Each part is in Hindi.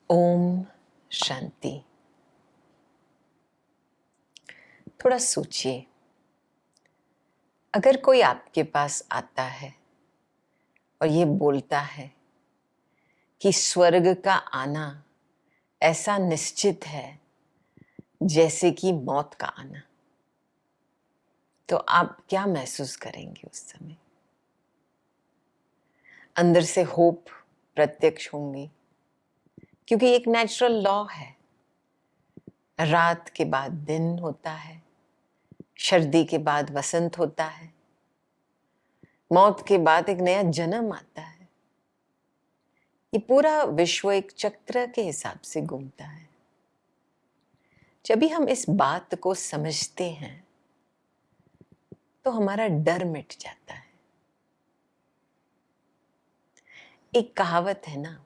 ओम शांति। थोड़ा सोचिए, अगर कोई आपके पास आता है और ये बोलता है कि स्वर्ग का आना ऐसा निश्चित है जैसे कि मौत का आना, तो आप क्या महसूस करेंगे उस समय? अंदर से होप प्रत्यक्ष होंगी, क्योंकि एक नेचुरल लॉ है। रात के बाद दिन होता है, सर्दी के बाद वसंत होता है, मौत के बाद एक नया जन्म आता है। ये पूरा विश्व एक चक्र के हिसाब से घूमता है। जब भी हम इस बात को समझते हैं तो हमारा डर मिट जाता है। एक कहावत है ना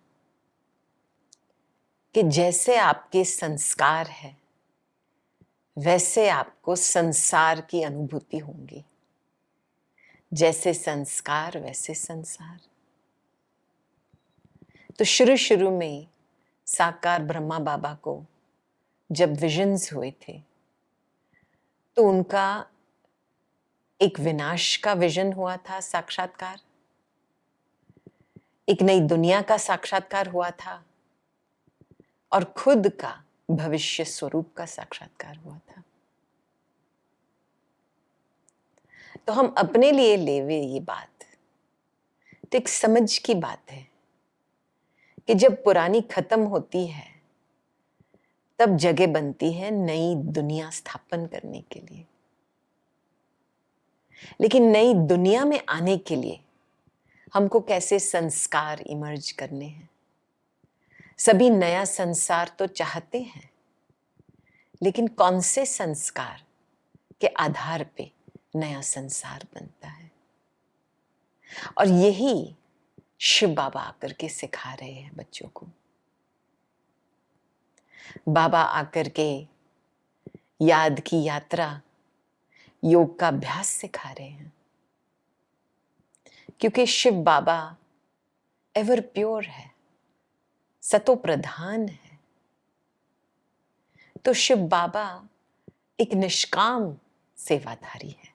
कि जैसे आपके संस्कार है वैसे आपको संसार की अनुभूति होंगी। जैसे संस्कार वैसे संसार। तो शुरू शुरू में साकार ब्रह्मा बाबा को जब विजन्स हुए थे तो उनका एक विनाश का विजन हुआ था, साक्षात्कार। एक नई दुनिया का साक्षात्कार हुआ था और खुद का भविष्य स्वरूप का साक्षात्कार हुआ था। तो हम अपने लिए लेवे ये बात, तो एक समझ की बात है कि जब पुरानी खत्म होती है तब जगह बनती है नई दुनिया स्थापन करने के लिए। लेकिन नई दुनिया में आने के लिए हमको कैसे संस्कार इमर्ज करने हैं? सभी नया संसार तो चाहते हैं, लेकिन कौन से संस्कार के आधार पे नया संसार बनता है? और यही शिव बाबा आकर के सिखा रहे हैं बच्चों को। बाबा आकर के याद की यात्रा, योग का अभ्यास सिखा रहे हैं, क्योंकि शिव बाबा एवर प्योर है, सतो प्रधान है। तो शिव बाबा एक निष्काम सेवाधारी है।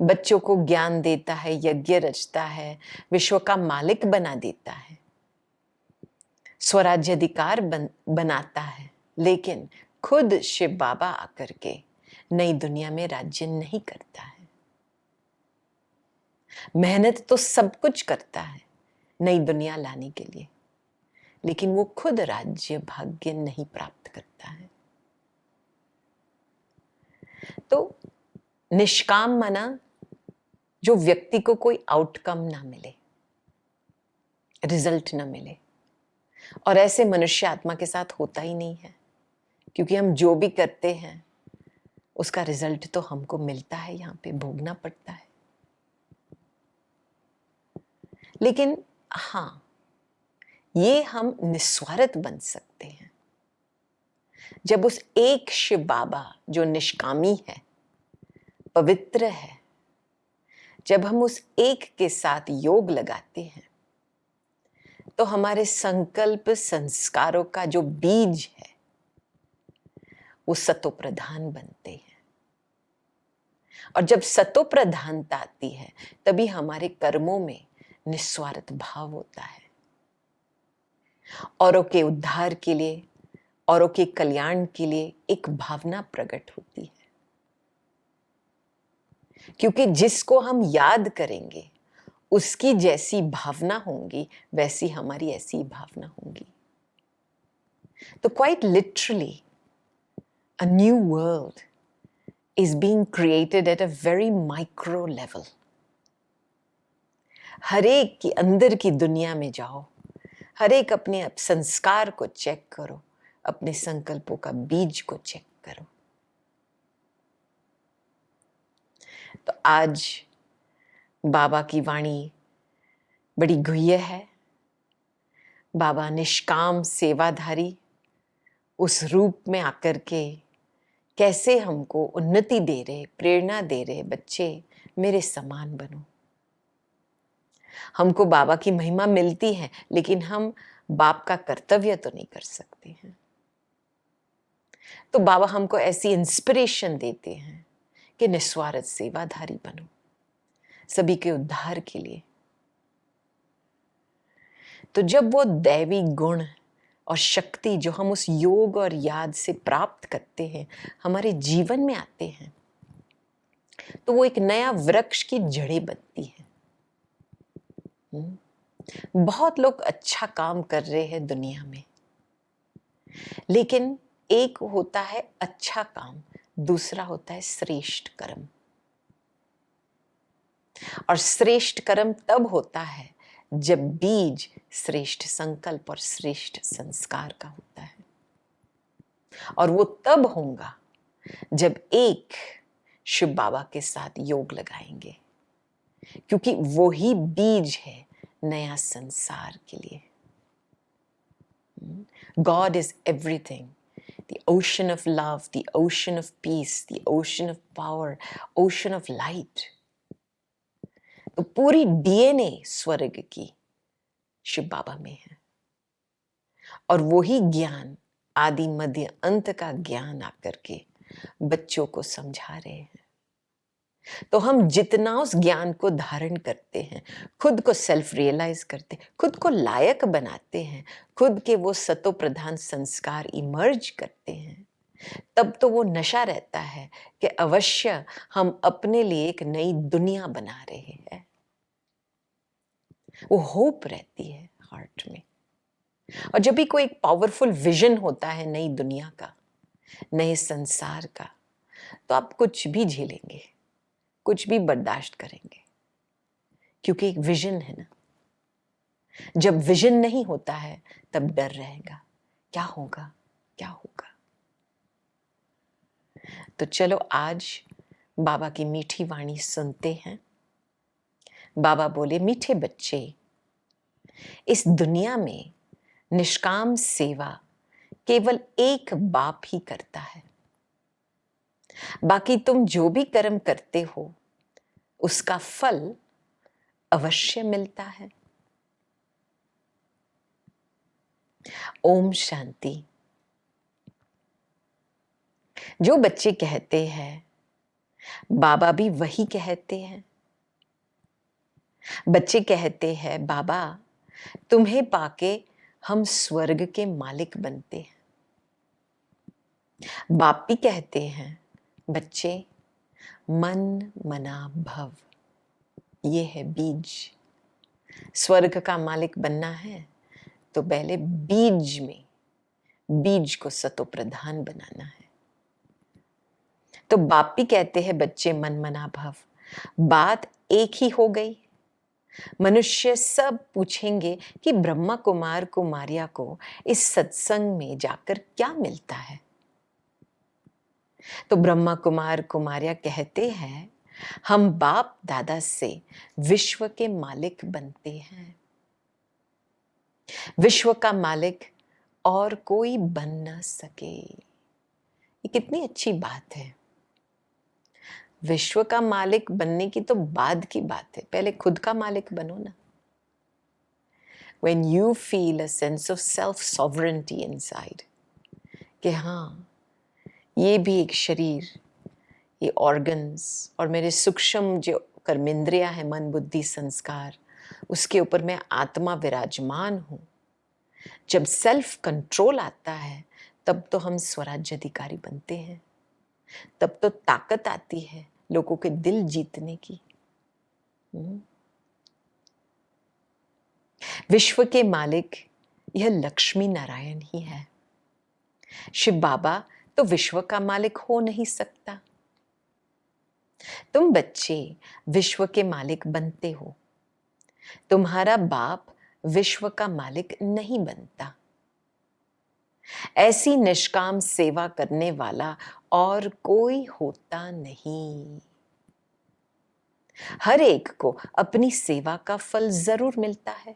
बच्चों को ज्ञान देता है, यज्ञ रचता है, विश्व का मालिक बना देता है, स्वराज्य अधिकार बनाता है। लेकिन खुद शिव बाबा आकर के नई दुनिया में राज्य नहीं करता है। मेहनत तो सब कुछ करता है नई दुनिया लाने के लिए, लेकिन वो खुद राज्य भाग्य नहीं प्राप्त करता है। तो निष्काम माना जो व्यक्ति को कोई आउटकम ना मिले, रिजल्ट ना मिले। और ऐसे मनुष्य आत्मा के साथ होता ही नहीं है, क्योंकि हम जो भी करते हैं उसका रिजल्ट तो हमको मिलता है, यहाँ पे भोगना पड़ता है। लेकिन हाँ, ये हम निस्वार्थ बन सकते हैं जब उस एक शिव बाबा जो निष्कामी है, पवित्र है, जब हम उस एक के साथ योग लगाते हैं तो हमारे संकल्प संस्कारों का जो बीज है वो सतो प्रधान बनते हैं। और जब सतो प्रधानता आती है तभी हमारे कर्मों में निस्वार्थ भाव होता है। औरों के उद्धार के लिए, औरों के कल्याण के लिए एक भावना प्रकट होती है, क्योंकि जिसको हम याद करेंगे उसकी जैसी भावना होंगी वैसी हमारी ऐसी भावना होंगी। तो quite literally a new world is being created at a very micro level. हर एक की अंदर की दुनिया में जाओ, हर एक अपने संस्कार को चेक करो, अपने संकल्पों का बीज को चेक करो। तो आज बाबा की वाणी बड़ी गुह्य है। बाबा निष्काम सेवाधारी उस रूप में आकर के कैसे हमको उन्नति दे रहे, प्रेरणा दे रहे, बच्चे मेरे समान बनो। हमको बाबा की महिमा मिलती है, लेकिन हम बाप का कर्तव्य तो नहीं कर सकते हैं। तो बाबा हमको ऐसी इंस्पिरेशन देते हैं कि निस्वार्थ सेवाधारी बनो सभी के उद्धार के लिए। तो जब वो दैवी गुण और शक्ति जो हम उस योग और याद से प्राप्त करते हैं हमारे जीवन में आते हैं, तो वो एक नया वृक्ष की जड़ें बनती हैं। बहुत लोग अच्छा काम कर रहे हैं दुनिया में, लेकिन एक होता है अच्छा काम, दूसरा होता है श्रेष्ठ कर्म। और श्रेष्ठ कर्म तब होता है जब बीज श्रेष्ठ संकल्प और श्रेष्ठ संस्कार का होता है। और वो तब होगा जब एक शिव बाबा के साथ योग लगाएंगे, क्योंकि वो ही बीज है नया संसार के लिए। God is everything. The ocean of love, the ocean of peace, the ocean of power, ocean of light. तो पूरी डीएनए स्वर्ग की शिव बाबा में है। और वही ज्ञान आदि मध्य अंत का ज्ञान आकर के बच्चों को समझा रहे हैं। तो हम जितना उस ज्ञान को धारण करते हैं, खुद को सेल्फ रियलाइज करते हैं, खुद को लायक बनाते हैं, खुद के वो सतो प्रधान संस्कार इमर्ज करते हैं, तब तो वो नशा रहता है कि अवश्य हम अपने लिए एक नई दुनिया बना रहे हैं। वो होप रहती है हार्ट में। और जब भी कोई एक पावरफुल विजन होता है नई दुनिया का, नए संसार का, तो आप कुछ भी झेलेंगे, कुछ भी बर्दाश्त करेंगे, क्योंकि एक विजन है ना। जब विजन नहीं होता है तब डर रहेगा, क्या होगा क्या होगा। तो चलो आज बाबा की मीठी वाणी सुनते हैं। बाबा बोले, मीठे बच्चे, इस दुनिया में निष्काम सेवा केवल एक बाप ही करता है। बाकी तुम जो भी कर्म करते हो उसका फल अवश्य मिलता है। ओम शांति। जो बच्चे कहते हैं बाबा भी वही कहते हैं। बच्चे कहते हैं बाबा तुम्हें पाके हम स्वर्ग के मालिक बनते हैं। बाप भी कहते हैं बच्चे मन मना भव, ये है बीज। स्वर्ग का मालिक बनना है तो पहले बीज को सतो प्रधान बनाना है। तो बाप भी कहते हैं बच्चे मन मना भव। बात एक ही हो गई। मनुष्य सब पूछेंगे कि ब्रह्मा कुमार कुमारिया को इस सत्संग में जाकर क्या मिलता है। तो ब्रह्मा कुमार कुमारिया कहते हैं हम बाप दादा से विश्व के मालिक बनते हैं। विश्व का मालिक और कोई बन ना सके। ये कितनी अच्छी बात है। विश्व का मालिक बनने की तो बाद की बात है, पहले खुद का मालिक बनो ना। When you feel a sense of self sovereignty inside, कि हाँ ये भी एक शरीर, ये ऑर्गन्स और मेरे सूक्ष्म जो कर्मेंद्रियां है, मन बुद्धि संस्कार, उसके ऊपर मैं आत्मा विराजमान हूँ। जब सेल्फ कंट्रोल आता है तब तो हम स्वराज्य अधिकारी बनते हैं। तब तो ताकत आती है लोगों के दिल जीतने की। विश्व के मालिक यह लक्ष्मी नारायण ही है। शिव बाबा तो विश्व का मालिक हो नहीं सकता। तुम बच्चे विश्व के मालिक बनते हो, तुम्हारा बाप विश्व का मालिक नहीं बनता। ऐसी निष्काम सेवा करने वाला और कोई होता नहीं। हर एक को अपनी सेवा का फल जरूर मिलता है।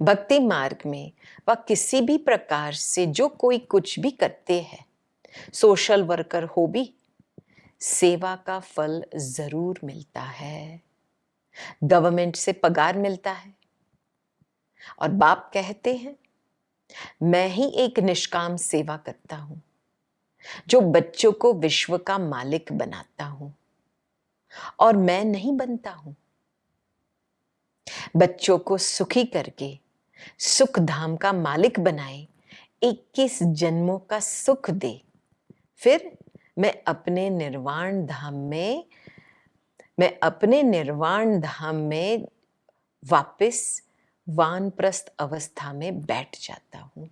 भक्ति मार्ग में वह किसी भी प्रकार से जो कोई कुछ भी करते हैं, सोशल वर्कर हो भी, सेवा का फल जरूर मिलता है। गवर्नमेंट से पगार मिलता है, और बाप कहते हैं, मैं ही एक निष्काम सेवा करता हूं, जो बच्चों को विश्व का मालिक बनाता हूं, और मैं नहीं बनता हूं। बच्चों को सुखी करके सुख धाम का मालिक बनाए, 21 जन्मों का सुख दे, फिर मैं अपने निर्वाण धाम में वापस वानप्रस्थ अवस्था में बैठ जाता हूं।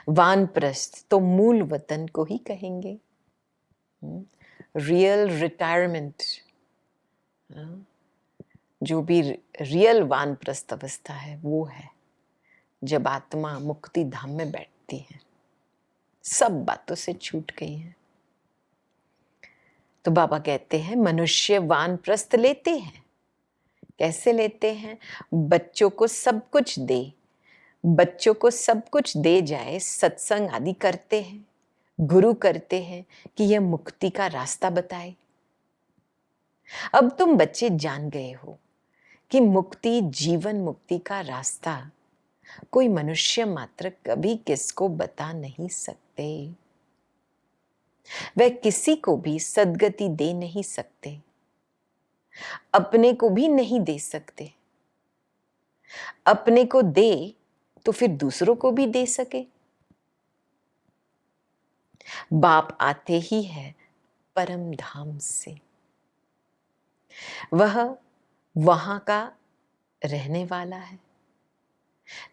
वानप्रस्थ तो मूल वतन को ही कहेंगे। रियल रिटायरमेंट, जो भी रियल वानप्रस्थ अवस्था है वो है जब आत्मा मुक्ति धाम में बैठती है, सब बातों से छूट गई है। तो बाबा कहते हैं मनुष्य वानप्रस्थ लेते हैं। कैसे लेते हैं? बच्चों को सब कुछ दे, बच्चों को सब कुछ दे जाए, सत्संग आदि करते हैं, गुरु करते हैं कि यह मुक्ति का रास्ता बताए। अब तुम बच्चे जान गए हो कि मुक्ति, जीवन मुक्ति का रास्ता कोई मनुष्य मात्र कभी किसको बता नहीं सकते। वह किसी को भी सद्गति दे नहीं सकते, अपने को भी नहीं दे सकते। अपने को दे तो फिर दूसरों को भी दे सके। बाप आते ही है परम धाम से, वह वहां का रहने वाला है।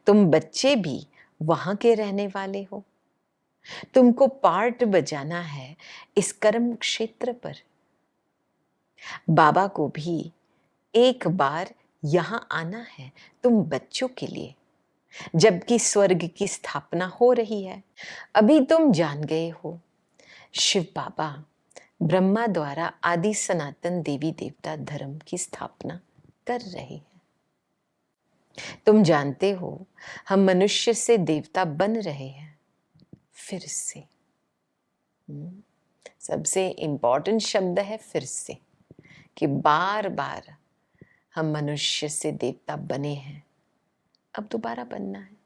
तुम बच्चे भी वहां के रहने वाले हो। तुमको पार्ट बजाना है इस कर्म क्षेत्र पर। बाबा को भी एक बार यहां आना है तुम बच्चों के लिए, जबकि स्वर्ग की स्थापना हो रही है। अभी तुम जान गए हो शिव बाबा ब्रह्मा द्वारा आदि सनातन देवी देवता धर्म की स्थापना कर रहे हैं। तुम जानते हो हम मनुष्य से देवता बन रहे हैं फिर से। सबसे इंपॉर्टेंट शब्द है फिर से, कि बार बार हम मनुष्य से देवता बने हैं, अब दोबारा बनना है।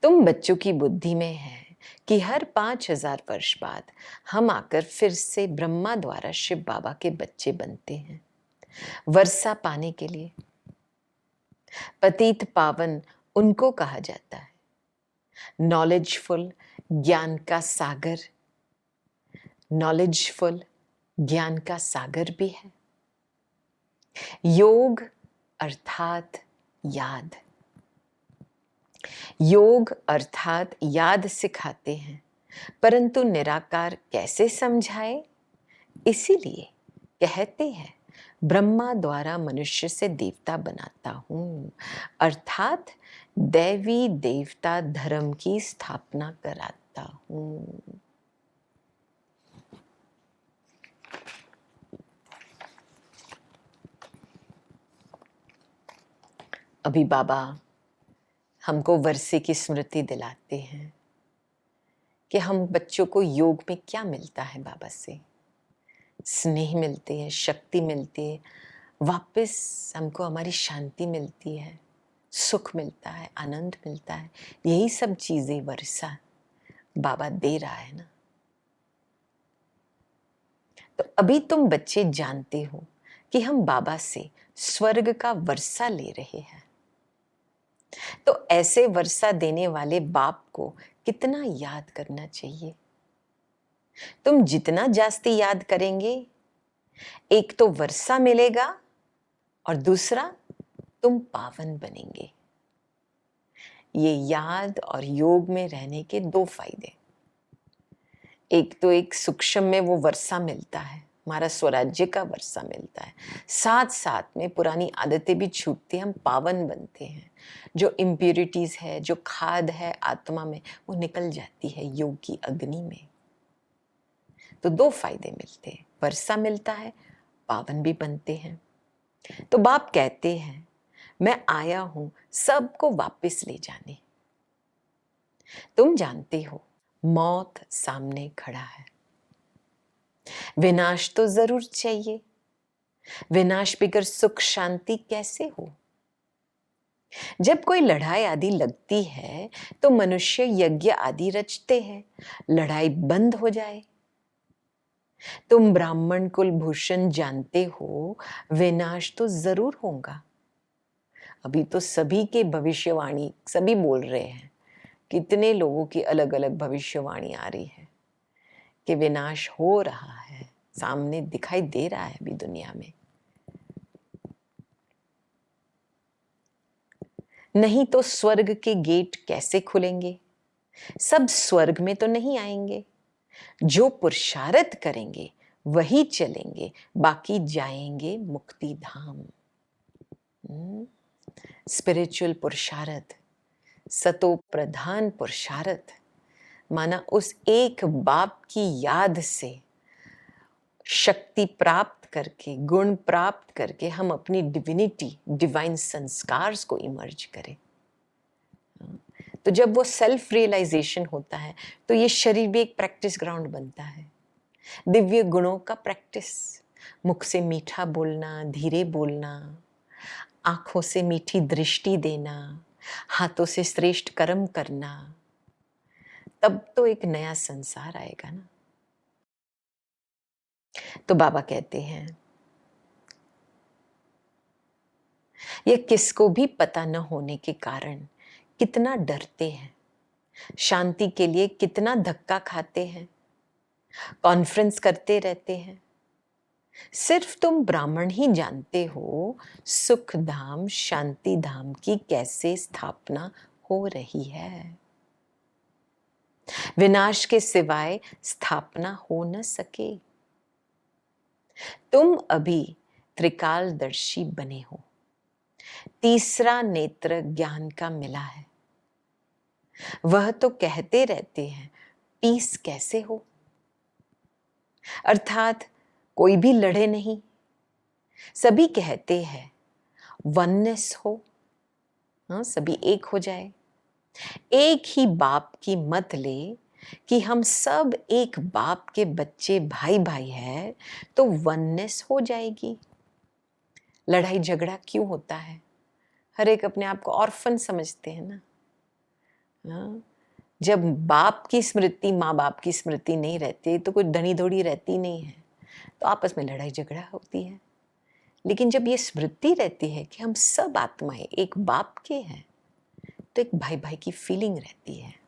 तुम बच्चों की बुद्धि में है कि हर 5000 वर्ष बाद हम आकर फिर से ब्रह्मा द्वारा शिव बाबा के बच्चे बनते हैं, वर्षा पाने के लिए। पतित पावन उनको कहा जाता है, नॉलेजफुल, ज्ञान का सागर। नॉलेजफुल, ज्ञान का सागर भी है। योग अर्थात याद, योग अर्थात याद सिखाते हैं, परंतु निराकार कैसे समझाए? इसीलिए कहते हैं ब्रह्मा द्वारा मनुष्य से देवता बनाता हूं, अर्थात दैवी देवता धर्म की स्थापना कराता हूं। अभी बाबा हमको वर्षे की स्मृति दिलाते हैं कि हम बच्चों को योग में क्या मिलता है बाबा से। स्नेह मिलती है, शक्ति मिलती है, वापस हमको हमारी शांति मिलती है, सुख मिलता है, आनंद मिलता है। यही सब चीजें वर्षा बाबा दे रहा है ना। तो अभी तुम बच्चे जानते हो कि हम बाबा से स्वर्ग का वर्षा ले रहे हैं। तो ऐसे वर्षा देने वाले बाप को कितना याद करना चाहिए। तुम जितना जास्ती याद करेंगे, एक तो वर्षा मिलेगा और दूसरा तुम पावन बनेंगे। ये याद और योग में रहने के दो फायदे। एक तो एक सूक्ष्म में वो वर्षा मिलता है, हमारा स्वराज्य का वर्षा मिलता है, साथ साथ में पुरानी आदतें भी छूटती हैं, हम पावन बनते हैं। जो इम्प्योरिटीज है, जो खाद है आत्मा में, वो निकल जाती है योग की अग्नि में। तो दो फायदे मिलते हैं, वर्षा मिलता है, पावन भी बनते हैं। तो बाप कहते हैं मैं आया हूं सबको वापस ले जाने। तुम जानते हो मौत सामने खड़ा है, विनाश तो जरूर चाहिए, विनाश बगैर सुख शांति कैसे हो? जब कोई लड़ाई आदि लगती है तो मनुष्य यज्ञ आदि रचते हैं, लड़ाई बंद हो जाए। तुम ब्राह्मण कुलभूषण जानते हो, विनाश तो जरूर होगा। अभी तो सभी के भविष्यवाणी सभी बोल रहे हैं, कितने लोगों की अलग अलग भविष्यवाणी आ रही है कि विनाश हो रहा है, सामने दिखाई दे रहा है अभी दुनिया में। नहीं तो स्वर्ग के गेट कैसे खुलेंगे? सब स्वर्ग में तो नहीं आएंगे। जो पुरुषार्थ करेंगे वही चलेंगे, बाकी जाएंगे मुक्ति धाम। स्पिरिचुअल पुरुषार्थ, सतो प्रधान पुरुषार्थ, माना उस एक बाप की याद से शक्ति प्राप्त करके, गुण प्राप्त करके हम अपनी डिविनिटी, डिवाइन संस्कार को इमर्ज करें। तो जब वो सेल्फ रियलाइजेशन होता है तो ये शरीर भी एक प्रैक्टिस ग्राउंड बनता है। दिव्य गुणों का प्रैक्टिस, मुख से मीठा बोलना, धीरे बोलना, आंखों से मीठी दृष्टि देना, हाथों से श्रेष्ठ कर्म करना, तब तो एक नया संसार आएगा ना। तो बाबा कहते हैं, यह किसको भी पता न होने के कारण कितना डरते हैं, शांति के लिए कितना धक्का खाते हैं, कॉन्फ्रेंस करते रहते हैं। सिर्फ तुम ब्राह्मण ही जानते हो सुख धाम, शांति धाम की कैसे स्थापना हो रही है। विनाश के सिवाय स्थापना हो न सके। तुम अभी त्रिकालदर्शी बने हो, तीसरा नेत्र ज्ञान का मिला है। वह तो कहते रहते हैं पीस कैसे हो, अर्थात कोई भी लड़े नहीं। सभी कहते हैं वननेस हो, हाँ, सभी एक हो जाए। एक ही बाप की मत ले कि हम सब एक बाप के बच्चे, भाई भाई है, तो वननेस हो जाएगी। लड़ाई झगड़ा क्यों होता है? हर एक अपने आप को ऑर्फन समझते हैं ना। हाँ? जब बाप की स्मृति, माँ बाप की स्मृति नहीं रहती तो कोई धनी धोड़ी रहती नहीं है, तो आपस में लड़ाई झगड़ा होती है। लेकिन जब ये स्मृति रहती है कि हम सब आत्माएं एक बाप के हैं, तो एक भाई भाई की फीलिंग रहती है।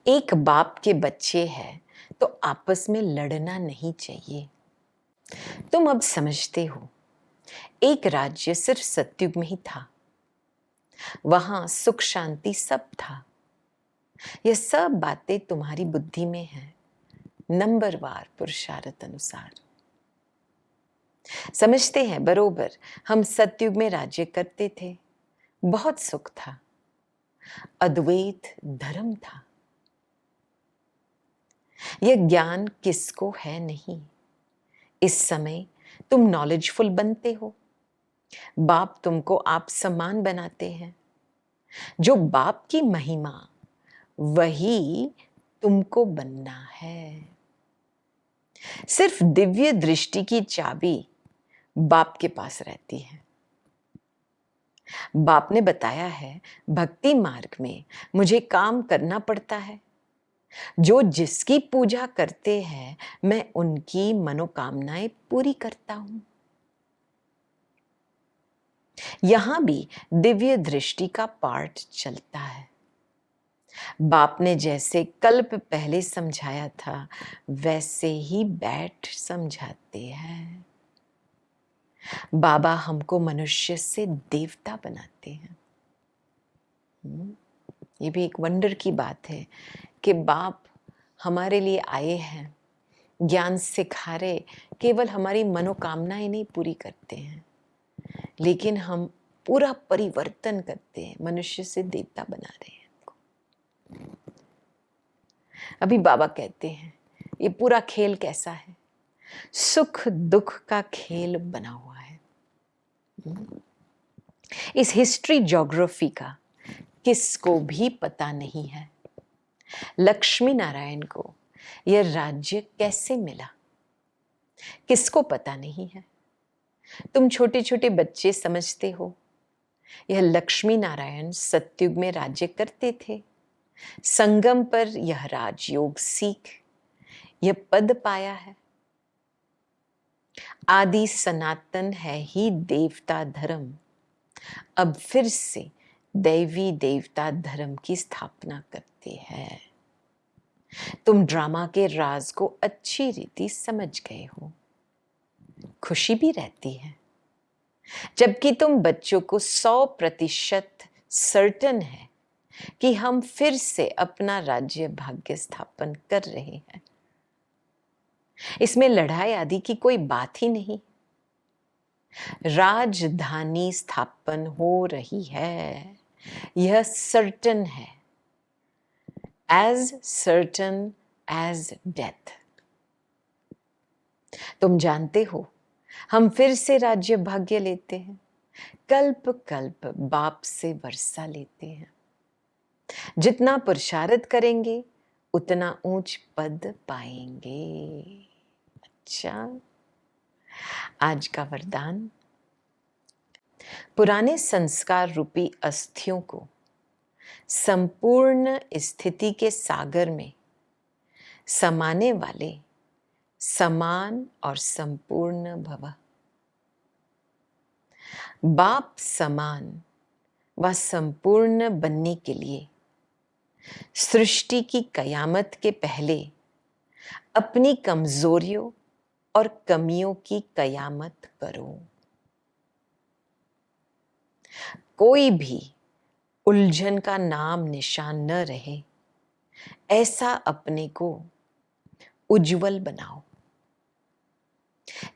एक बाप के बच्चे हैं तो आपस में लड़ना नहीं चाहिए। तुम अब समझते हो, एक राज्य सिर्फ सतयुग में ही था, वहां सुख शांति सब था। यह सब बातें तुम्हारी बुद्धि में हैं, नंबरवार पुरुषार्थ अनुसार। समझते हैं बरोबर, हम सतयुग में राज्य करते थे, बहुत सुख था, अद्वैत धर्म था। यह ज्ञान किसको है नहीं। इस समय तुम नॉलेजफुल बनते हो, बाप तुमको आप समान बनाते हैं। जो बाप की महिमा, वही तुमको बनना है। सिर्फ दिव्य दृष्टि की चाबी बाप के पास रहती है। बाप ने बताया है, भक्ति मार्ग में मुझे काम करना पड़ता है। जो जिसकी पूजा करते हैं, मैं उनकी मनोकामनाएं पूरी करता हूं। यहां भी दिव्य दृष्टि का पाठ चलता है। बाप ने जैसे कल्प पहले समझाया था, वैसे ही बैठ समझाते हैं। बाबा हमको मनुष्य से देवता बनाते हैं। ये भी एक वंडर की बात है कि बाप हमारे लिए आए हैं, ज्ञान सिखा रहे, केवल हमारी मनोकामनाएं नहीं पूरी करते हैं, लेकिन हम पूरा परिवर्तन करते हैं, मनुष्य से देवता बना रहे हैं हमको। अभी बाबा कहते हैं ये पूरा खेल कैसा है? सुख दुख का खेल बना हुआ है। इस हिस्ट्री ज्योग्राफी का किसको भी पता नहीं है। लक्ष्मी नारायण को यह राज्य कैसे मिला? किसको पता नहीं है? तुम छोटे छोटे बच्चे समझते हो यह लक्ष्मी नारायण सतयुग में राज्य करते थे। संगम पर यह राजयोग सीख यह पद पाया है। आदि सनातन है ही देवता धर्म, अब फिर से दैवी देवता धर्म की स्थापना करते हैं। तुम ड्रामा के राज को अच्छी रीति समझ गए हो। खुशी भी रहती है जबकि तुम बच्चों को 100% सर्टन है कि हम फिर से अपना राज्य भाग्य स्थापन कर रहे हैं। इसमें लड़ाई आदि की कोई बात ही नहीं। राजधानी स्थापन हो रही है, यह सर्टन है, एज सर्टन एज डेथ। तुम जानते हो हम फिर से राज्य भाग्य लेते हैं, कल्प कल्प बाप से वर्षा लेते हैं। जितना पुरुषार्थ करेंगे उतना ऊंच पद पाएंगे। अच्छा, आज का वरदान, पुराने संस्कार रूपी अस्थियों को संपूर्ण स्थिति के सागर में समाने वाले समान और संपूर्ण भव। बाप समान व संपूर्ण बनने के लिए सृष्टि की कयामत के पहले अपनी कमजोरियों और कमियों की कयामत करो। कोई भी उलझन का नाम निशान न रहे, ऐसा अपने को उज्जवल बनाओ।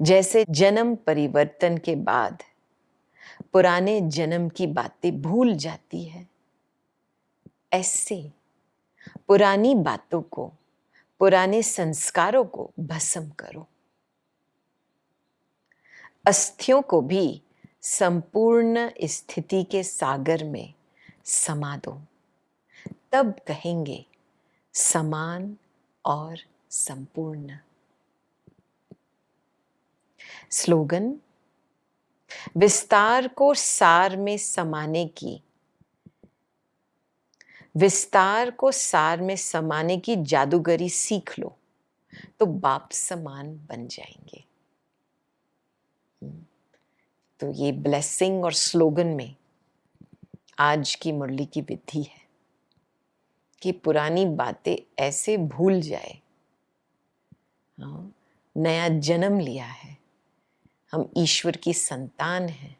जैसे जन्म परिवर्तन के बाद पुराने जन्म की बातें भूल जाती है, ऐसे पुरानी बातों को, पुराने संस्कारों को भस्म करो। अस्थियों को भी संपूर्ण स्थिति के सागर में समा दो, तब कहेंगे समान और संपूर्ण। स्लोगन, विस्तार को सार में समाने की, विस्तार को सार में समाने की जादूगरी सीख लो तो बाप समान बन जाएंगे। तो ये ब्लेसिंग और स्लोगन में आज की मुरली की विधि है कि पुरानी बातें ऐसे भूल जाए। नया जन्म लिया है, हम ईश्वर की संतान हैं,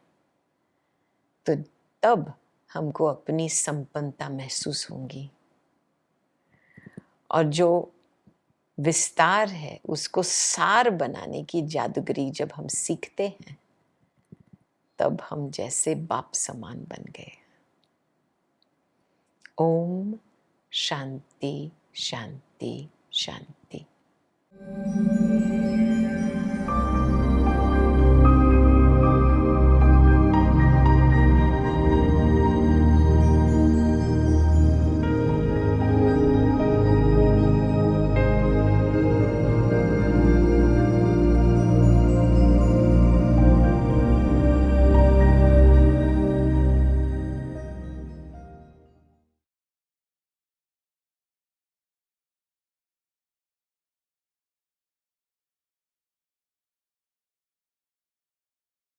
तो तब हमको अपनी संपन्नता महसूस होगी। और जो विस्तार है उसको सार बनाने की जादूगरी जब हम सीखते हैं, तब हम जैसे बाप समान बन गए। ओम शांति शांति शांति।